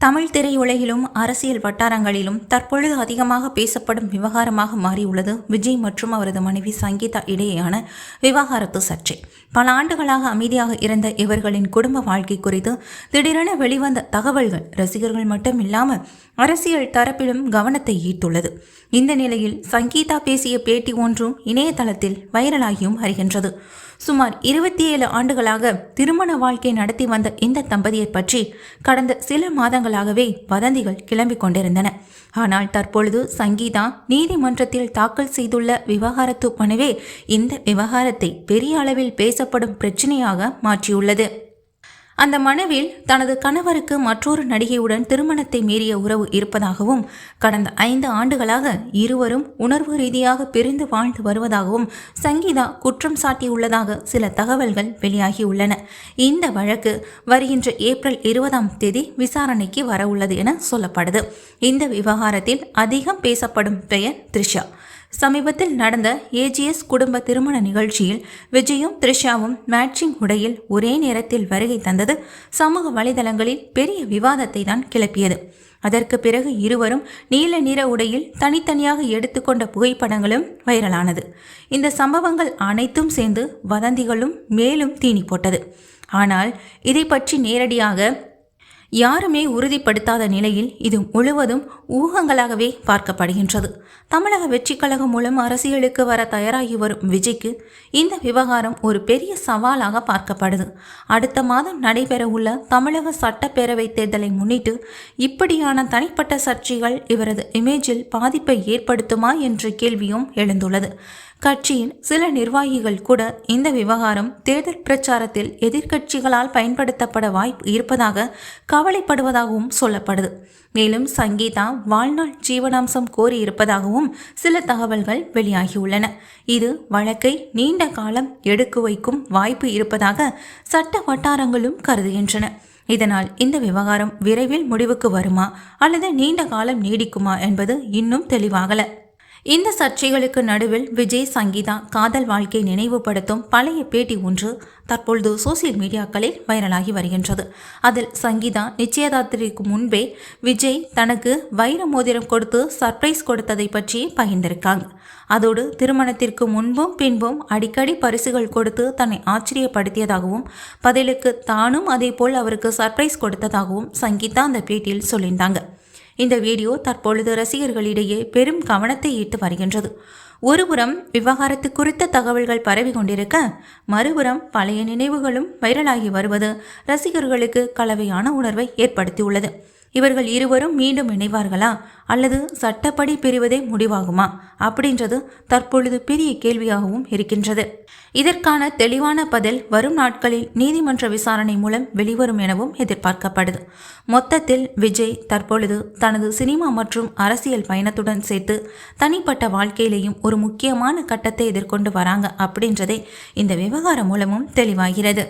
தமிழ் திரையுலகிலும் அரசியல் வட்டாரங்களிலும் தற்பொழுது அதிகமாக பேசப்படும் விவகாரமாக மாறியுள்ளது விஜய் மற்றும் அவரது மனைவி சங்கீதா இடையேயான விவகாரத்து சர்ச்சை. பல ஆண்டுகளாக அமைதியாக இருந்த இவர்களின் குடும்ப வாழ்க்கை குறித்து திடீரென வெளிவந்த தகவல்கள் ரசிகர்கள் மட்டும் இல்லாமல் அரசியல் தரப்பிலும் கவனத்தை ஈர்த்துள்ளது. இந்த நிலையில் சங்கீதா பேசிய பேட்டி ஒன்றும் இணையதளத்தில் வைரலாகியும் வருகின்றது. சுமார் 27 ஆண்டுகளாக திருமண வாழ்க்கை நடத்தி வந்த இந்த தம்பதியர் பற்றி கடந்த சில மாதங்களாகவே வதந்திகள் கிளம்பிக் கொண்டிருந்தன. ஆனால் தற்பொழுது சங்கீதா நீதிமன்றத்தில் தாக்கல் செய்துள்ள விவாகரத்து மனுவே இந்த விவகாரத்தை பெரிய அளவில் பேசப்படும் பிரச்சனையாக மாற்றியுள்ளது. அந்த மனுவில் தனது கணவருக்கு மற்றொரு நடிகையுடன் திருமணத்தை மீறிய உறவு இருப்பதாகவும் கடந்த 5 ஆண்டுகளாக இருவரும் உணர்வு ரீதியாக பிரிந்து வாழ்ந்து வருவதாகவும் சங்கீதா குற்றம் சாட்டியுள்ளதாக சில தகவல்கள் வெளியாகியுள்ளன. இந்த வழக்கு வருகின்ற ஏப்ரல் 20ஆம் தேதி விசாரணைக்கு வரவுள்ளது என சொல்லப்படுது. இந்த விவகாரத்தில் அதிகம் பேசப்படும் பெயர் த்ரிஷா. சமீபத்தில் நடந்த ஏஜிஎஸ் குடும்ப திருமண நிகழ்ச்சியில் விஜயும் த்ரிஷாவும் மேட்சிங் உடையில் ஒரே நேரத்தில் வருகை தந்தது சமூக வலைதளங்களில் பெரிய விவாதத்தை தான் கிளப்பியது. அதற்கு பிறகு இருவரும் நீல நிற உடையில் தனித்தனியாக எடுத்துக்கொண்ட புகைப்படங்களும் வைரலானது. இந்த சம்பவங்கள் அனைத்தும் சேர்ந்து வதந்திகளும் மேலும் தீனி போட்டது. ஆனால் இதை பற்றி நேரடியாக யாருமே உறுதிப்படுத்தாத நிலையில் இது முழுவதும் ஊகங்களாகவே பார்க்கப்படுகின்றது. தமிழக வெற்றி கழகம் மூலம் அரசியலுக்கு வர தயாராகி வரும் விஜய்க்கு இந்த விவகாரம் ஒரு பெரிய சவாலாக பார்க்கப்படுது. அடுத்த மாதம் நடைபெறவுள்ள தமிழக சட்டப்பேரவை தேர்தலை முன்னிட்டு இப்படியான தனிப்பட்ட சர்ச்சைகள் இவரது இமேஜில் பாதிப்பை ஏற்படுத்துமா என்ற கேள்வியும் எழுந்துள்ளது. கட்சியின் சில நிர்வாகிகள் கூட இந்த விவகாரம் தேர்தல் பிரச்சாரத்தில் எதிர்க்கட்சிகளால் பயன்படுத்தப்பட வாய்ப்பு இருப்பதாக கவலைப்படுவதாகவும் சொல்லப்படுது. மேலும் சங்கீதா வாழ்நாள் ஜீவனாம்சம் கோரியிருப்பதாகவும் சில தகவல்கள் வெளியாகியுள்ளன. இது வழக்கை நீண்ட காலம் எடுக்க வைக்கும் வாய்ப்பு இருப்பதாக சட்ட வட்டாரங்களும் கருதுகின்றன. இதனால் இந்த விவகாரம் விரைவில் முடிவுக்கு வருமா அல்லது நீண்ட காலம் நீடிக்குமா என்பது இன்னும் தெளிவாகல. இந்த சர்ச்சைகளுக்கு நடுவில் விஜய் சங்கீதா காதல் வாழ்க்கை நினைவுபடுத்தும் பழைய பேட்டி ஒன்று தற்பொழுது சோசியல் மீடியாக்களில் வைரலாகி வருகின்றது. அதில் சங்கீதா நிச்சயதார்த்தத்திற்கு முன்பே விஜய் தனக்கு வைர மோதிரம் கொடுத்து சர்ப்ரைஸ் கொடுத்ததை பற்றி பகிர்ந்திருக்காங்க. அதோடு திருமணத்திற்கு முன்பும் பின்பும் அடிக்கடி பரிசுகள் கொடுத்து தன்னை ஆச்சரியப்படுத்தியதாகவும் பதிலுக்கு தானும் அதே போல் அவருக்கு சர்ப்ரைஸ் கொடுத்ததாகவும் சங்கீதா அந்த பேட்டியில் சொல்லியிருந்தாங்க. இந்த வீடியோ தற்பொழுது ரசிகர்களிடையே பெரும் கவனத்தை ஈர்த்து வருகின்றது. ஒருபுறம் விவகாரத்து குறித்த தகவல்கள் பரவி கொண்டிருக்க, மறுபுறம் பழைய நினைவுகளும் வைரலாகி வருவது ரசிகர்களுக்கு கலவையான உணர்வை ஏற்படுத்தியுள்ளது. இவர்கள் இருவரும் மீண்டும் இணைவார்களா அல்லது சட்டப்படி பிரிவதே முடிவாகுமா அப்படின்றது தற்பொழுது பெரிய கேள்வியாகவும் இருக்கின்றது. இதற்கான தெளிவான பதில் வரும் நாட்களில் நீதிமன்ற விசாரணை மூலம் வெளிவரும் எனவும் எதிர்பார்க்கப்படுது. மொத்தத்தில் விஜய் தற்பொழுது தனது சினிமா மற்றும் அரசியல் பயணத்துடன் சேர்த்து தனிப்பட்ட வாழ்க்கையிலேயும் ஒரு முக்கியமான கட்டத்தை எதிர்கொண்டு வராங்க அப்படின்றதே இந்த விவகாரம் மூலமும் தெளிவாகிறது.